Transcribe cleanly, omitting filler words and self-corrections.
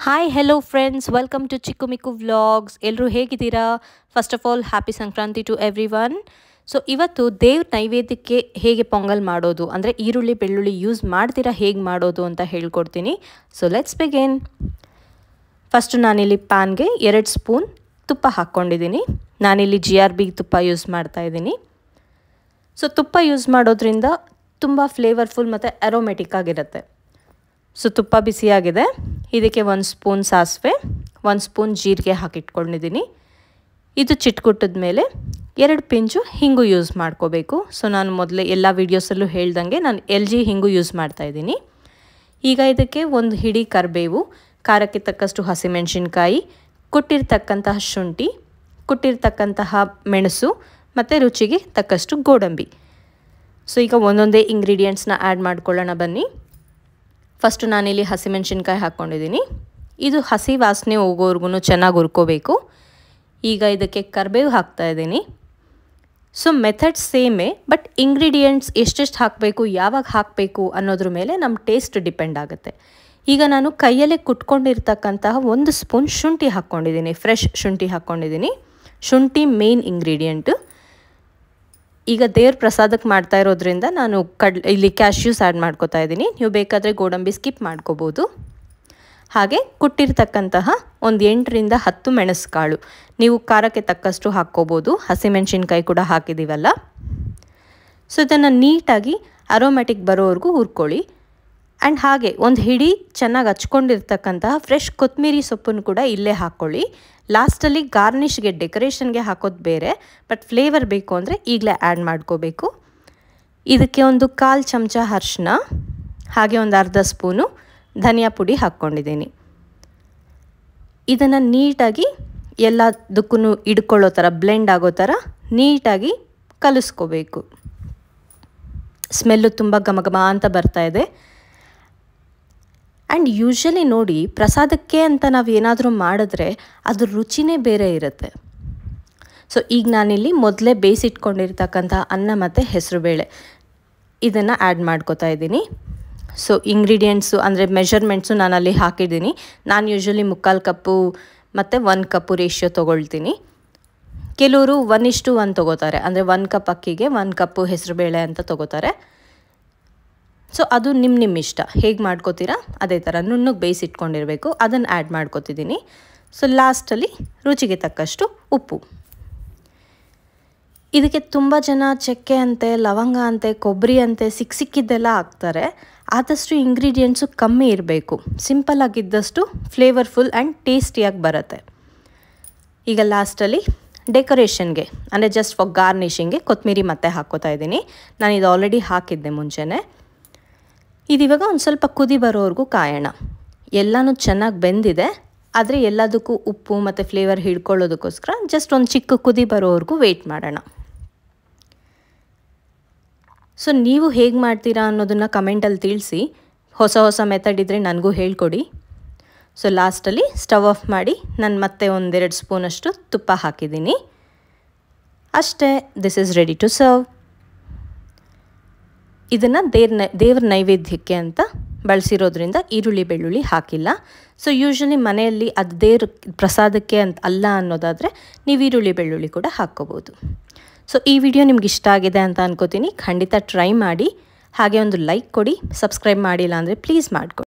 Hi hello friends, welcome to Chikku Mikku vlogs. ಎಲ್ಲರೂ ಹೇಗಿದ್ದೀರಾ? First of all happy Sankranti to everyone. So ಇವತ್ತು ದೇವ್ರ ನೈವೇದ್ಯಕ್ಕೆ ಹೇಗೆ ಪೊಂಗಲ್ ಮಾಡೋದು, ಅಂದರೆ ಈರುಳ್ಳಿ ಬೆಳ್ಳುಳ್ಳಿ ಯೂಸ್ ಮಾಡ್ತೀರಾ ಹೇಗೆ ಮಾಡೋದು ಅಂತ ಹೇಳ್ಕೊಡ್ತೀನಿ. So let's begin. ಫಸ್ಟು ನಾನಿಲ್ಲಿ ಪ್ಯಾನ್ಗೆ 2 ಸ್ಪೂನ್ ತುಪ್ಪ ಹಾಕ್ಕೊಂಡಿದ್ದೀನಿ. ನಾನಿಲ್ಲಿ GRB ತುಪ್ಪ ಯೂಸ್ ಮಾಡ್ತಾಯಿದ್ದೀನಿ. ಸೊ ತುಪ್ಪ ಯೂಸ್ ಮಾಡೋದ್ರಿಂದ ತುಂಬ ಫ್ಲೇವರ್ಫುಲ್ ಮತ್ತು ಅರೋಮೆಟಿಕ್ ಆಗಿರುತ್ತೆ. ಸೊ ತುಪ್ಪ ಬಿಸಿಯಾಗಿದೆ. ಇದಕ್ಕೆ 1 ಸ್ಪೂನ್ ಸಾಸಿವೆ, 1 ಸ್ಪೂನ್ ಜೀರಿಗೆ ಹಾಕಿಟ್ಕೊಂಡಿದ್ದೀನಿ. ಇದು ಚಿಟ್ಕುಟ್ಟಿದ ಮೇಲೆ 2 ಪಿಂಚು ಹಿಂಗು ಯೂಸ್ ಮಾಡ್ಕೋಬೇಕು. ಸೊ ನಾನು ಮೊದಲೇ ಎಲ್ಲ ವೀಡಿಯೋಸಲ್ಲೂ ಹೇಳ್ದಂಗೆ ನಾನು LG ಹಿಂಗು ಯೂಸ್ ಮಾಡ್ತಾಯಿದ್ದೀನಿ. ಈಗ ಇದಕ್ಕೆ 1 ಹಿಡಿ ಕರಿಬೇವು, ಖಾರಕ್ಕೆ ತಕ್ಕಷ್ಟು ಹಸಿಮೆಣಸಿನ್ಕಾಯಿ, ಕುಟ್ಟಿರ್ತಕ್ಕಂತಹ ಶುಂಠಿ, ಕುಟ್ಟಿರ್ತಕ್ಕಂತಹ ಮೆಣಸು ಮತ್ತು ರುಚಿಗೆ ತಕ್ಕಷ್ಟು ಗೋಡಂಬಿ. ಸೊ ಈಗ ಒಂದೊಂದೇ ಇಂಗ್ರೀಡಿಯೆಂಟ್ಸ್ನ ಆ್ಯಡ್ ಮಾಡ್ಕೊಳ್ಳೋಣ ಬನ್ನಿ. ಫಸ್ಟು ನಾನಿಲ್ಲಿ ಹಸಿಮೆಣಸಿನ್ಕಾಯಿ ಹಾಕ್ಕೊಂಡಿದ್ದೀನಿ. ಇದು ಹಸಿ ವಾಸನೆ ಹೋಗೋವರೆಗೂ ಚೆನ್ನಾಗಿ ಹುರ್ಕೋಬೇಕು. ಈಗ ಇದಕ್ಕೆ ಕರಿಬೇವು ಹಾಕ್ತಾಯಿದ್ದೀನಿ. ಸೊ ಮೆಥಡ್ ಸೇಮೇ, ಬಟ್ ಇಂಗ್ರೀಡಿಯೆಂಟ್ಸ್ ಎಷ್ಟೆಷ್ಟು ಹಾಕಬೇಕು, ಯಾವಾಗ ಹಾಕಬೇಕು ಅನ್ನೋದ್ರ ಮೇಲೆ ನಮ್ಮ ಟೇಸ್ಟ್ ಡಿಪೆಂಡ್ ಆಗುತ್ತೆ. ಈಗ ನಾನು ಕೈಯಲ್ಲೇ ಕುಟ್ಕೊಂಡಿರ್ತಕ್ಕಂತಹ 1 ಸ್ಪೂನ್ ಶುಂಠಿ ಹಾಕ್ಕೊಂಡಿದ್ದೀನಿ, ಫ್ರೆಶ್ ಶುಂಠಿ ಹಾಕ್ಕೊಂಡಿದ್ದೀನಿ. ಶುಂಠಿ ಮೇನ್ ಇಂಗ್ರೀಡಿಯೆಂಟು. ಈಗ ದೇವ್ರ ಪ್ರಸಾದಕ್ಕೆ ಮಾಡ್ತಾ ಇರೋದ್ರಿಂದ ನಾನು ಇಲ್ಲಿ ಕ್ಯಾಶ್ಯೂಸ್ ಆ್ಯಡ್ ಮಾಡ್ಕೋತಾ ಇದ್ದೀನಿ. ನೀವು ಬೇಕಾದರೆ ಗೋಡಂಬಿ ಸ್ಕಿಪ್ ಮಾಡ್ಕೋಬೋದು. ಹಾಗೆ ಕುಟ್ಟಿರ್ತಕ್ಕಂತಹ 8 ರಿಂದ 10 ಮೆಣಸುಕಾಳು, ನೀವು ಖಾರಕ್ಕೆ ತಕ್ಕಷ್ಟು ಹಾಕ್ಕೋಬೋದು. ಹಸಿಮೆಣಸಿನ್ಕಾಯಿ ಕೂಡ ಹಾಕಿದ್ದೀವಲ್ಲ. ಸೊ ಇದನ್ನು ನೀಟಾಗಿ ಅರೋಮ್ಯಾಟಿಕ್ ಬರೋವರೆಗೂ ಹುರ್ಕೊಳ್ಳಿ. ಆ್ಯಂಡ್ ಹಾಗೆ 1 ಹಿಡಿ ಚೆನ್ನಾಗಿ ಹಚ್ಕೊಂಡಿರ್ತಕ್ಕಂತಹ ಫ್ರೆಶ್ ಕೊತ್ತಂಬರಿ ಸೊಪ್ಪನ್ನು ಕೂಡ ಇಲ್ಲೇ ಹಾಕ್ಕೊಳ್ಳಿ. ಲಾಸ್ಟಲ್ಲಿ ಗಾರ್ನಿಷ್ಗೆ ಡೆಕೋರೇಷನ್ಗೆ ಹಾಕೋದು ಬೇರೆ, ಬಟ್ ಫ್ಲೇವರ್ ಬೇಕು ಅಂದರೆ ಈಗಲೇ ಆ್ಯಡ್ ಮಾಡ್ಕೋಬೇಕು. ಇದಕ್ಕೆ 1/4 ಚಮಚ ಅರಿಶಿನ, ಹಾಗೆ 1/2 ಸ್ಪೂನು ಧನಿಯಾ ಪುಡಿ ಹಾಕ್ಕೊಂಡಿದ್ದೀನಿ. ಇದನ್ನು ನೀಟಾಗಿ ಎಲ್ಲದಕ್ಕೂ ಹಿಡ್ಕೊಳ್ಳೋ ಥರ, ಬ್ಲೆಂಡ್ ಆಗೋ ಥರ ನೀಟಾಗಿ ಕಲಿಸ್ಕೋಬೇಕು. ಸ್ಮೆಲ್ಲು ತುಂಬ ಘಮ ಅಂತ ಬರ್ತಾಯಿದೆ. ಆ್ಯಂಡ್ ಯೂಶ್ವಲಿ ನೋಡಿ, ಪ್ರಸಾದಕ್ಕೆ ಅಂತ ನಾವು ಏನಾದರೂ ಮಾಡಿದ್ರೆ ಅದ್ರ ರುಚಿನೇ ಬೇರೆ ಇರುತ್ತೆ. ಸೊ ಈಗ ನಾನಿಲ್ಲಿ ಮೊದಲೇ ಬೇಯಿಸಿಟ್ಕೊಂಡಿರ್ತಕ್ಕಂಥ ಅನ್ನ ಮತ್ತು ಹೆಸರುಬೇಳೆ ಇದನ್ನು ಆ್ಯಡ್ ಮಾಡ್ಕೋತಾ ಇದ್ದೀನಿ. ಸೊ ಇಂಗ್ರೀಡಿಯೆಂಟ್ಸು ಅಂದರೆ ಮೆಷರ್ಮೆಂಟ್ಸು ನಾನಲ್ಲಿ ಹಾಕಿದ್ದೀನಿ. ನಾನು ಯೂಶ್ವಲಿ 3/4 ಕಪ್ಪು ಮತ್ತು 1 ಕಪ್ಪು ರೇಷಿಯೋ ತೊಗೊಳ್ತೀನಿ. ಕೆಲವರು 1:1 ತೊಗೋತಾರೆ, ಅಂದರೆ 1 ಕಪ್ ಅಕ್ಕಿಗೆ 1 ಕಪ್ಪು ಹೆಸರುಬೇಳೆ ಅಂತ ತೊಗೋತಾರೆ. ಸೊ ಅದು ನಿಮ್ಮ ಇಷ್ಟ, ಹೇಗೆ ಮಾಡ್ಕೋತೀರಾ ಅದೇ ಥರ ನುಣ್ಣಗೆ ಬೇಯಿಸಿಟ್ಕೊಂಡಿರಬೇಕು. ಅದನ್ನು ಆ್ಯಡ್ ಮಾಡ್ಕೋತಿದ್ದೀನಿ. ಸೊ ಲಾಸ್ಟಲ್ಲಿ ರುಚಿಗೆ ತಕ್ಕಷ್ಟು ಉಪ್ಪು. ಇದಕ್ಕೆ ತುಂಬ ಜನ ಚಕ್ಕೆ ಅಂತೆ, ಲವಂಗ ಅಂತೆ, ಕೊಬ್ಬರಿ ಅಂತೆ ಸಿಕ್ಕಿದ್ದೆಲ್ಲ ಹಾಕ್ತಾರೆ. ಆದಷ್ಟು ಇಂಗ್ರೀಡಿಯೆಂಟ್ಸು ಕಮ್ಮಿ ಇರಬೇಕು. ಸಿಂಪಲ್ ಆಗಿದ್ದಷ್ಟು ಫ್ಲೇವರ್ಫುಲ್ ಆ್ಯಂಡ್ ಟೇಸ್ಟಿಯಾಗಿ ಬರುತ್ತೆ. ಈಗ ಲಾಸ್ಟಲ್ಲಿ ಡೆಕೋರೇಷನ್ಗೆ, ಅಂದರೆ ಜಸ್ಟ್ ಫಾರ್ ಗಾರ್ನಿಷಿಂಗ್ಗೆ ಕೊತ್ತಂಬರಿ ಮತ್ತೆ ಹಾಕ್ಕೋತಾ ಇದ್ದೀನಿ. ನಾನು ಇದು ಆಲ್ರೆಡಿ ಹಾಕಿದ್ದೆ ಮುಂಚೆನೇ. ಇದಿವಾಗ ಒಂದು ಸ್ವಲ್ಪ ಕುದಿ ಬರೋವರೆಗೂ ಕಾಯೋಣ. ಎಲ್ಲನೂ ಚೆನ್ನಾಗಿ ಬೆಂದಿದೆ, ಆದರೆ ಎಲ್ಲದಕ್ಕೂ ಉಪ್ಪು ಮತ್ತು ಫ್ಲೇವರ್ ಹಿಡ್ಕೊಳ್ಳೋದಕ್ಕೋಸ್ಕರ ಜಸ್ಟ್ ಒಂದು ಚಿಕ್ಕ ಕುದಿ ಬರೋವರೆಗೂ ವೆಯ್ಟ್ ಮಾಡೋಣ. ಸೊ ನೀವು ಹೇಗೆ ಮಾಡ್ತೀರಾ ಅನ್ನೋದನ್ನು ಕಮೆಂಟಲ್ಲಿ ತಿಳಿಸಿ. ಹೊಸ ಮೆಥಡ್ ಇದ್ದರೆ ನನಗೂ ಹೇಳ್ಕೊಡಿ. ಸೊ ಲಾಸ್ಟಲ್ಲಿ ಸ್ಟವ್ ಆಫ್ ಮಾಡಿ ನಾನು ಮತ್ತೆ 1-2 ಸ್ಪೂನಷ್ಟು ತುಪ್ಪ ಹಾಕಿದ್ದೀನಿ. ಅಷ್ಟೇ, this is ready to serve. ಇದನ್ನು ದೇವ್ರ ನೈವೇದ್ಯಕ್ಕೆ ಅಂತ ಬಳಸಿರೋದ್ರಿಂದ ಈರುಳ್ಳಿ ಬೆಳ್ಳುಳ್ಳಿ ಹಾಕಿಲ್ಲ. ಸೊ ಯೂಶ್ವಲಿ ಮನೆಯಲ್ಲಿ ಅದು ದೇವ್ರ ಪ್ರಸಾದಕ್ಕೆ ಅಂತ ಅಲ್ಲ ಅನ್ನೋದಾದರೆ ನೀವು ಈರುಳ್ಳಿ ಬೆಳ್ಳುಳ್ಳಿ ಕೂಡ ಹಾಕ್ಕೋಬೋದು. ಸೊ ಈ ವಿಡಿಯೋ ನಿಮ್ಗೆ ಇಷ್ಟ ಆಗಿದೆ ಅಂತ ಅನ್ಕೋತೀನಿ. ಖಂಡಿತ ಟ್ರೈ ಮಾಡಿ. ಹಾಗೆ ಒಂದು ಲೈಕ್ ಕೊಡಿ. ಸಬ್ಸ್ಕ್ರೈಬ್ ಮಾಡಿಲ್ಲ ಅಂದರೆ ಪ್ಲೀಸ್ ಮಾಡಿಕೊಡಿ.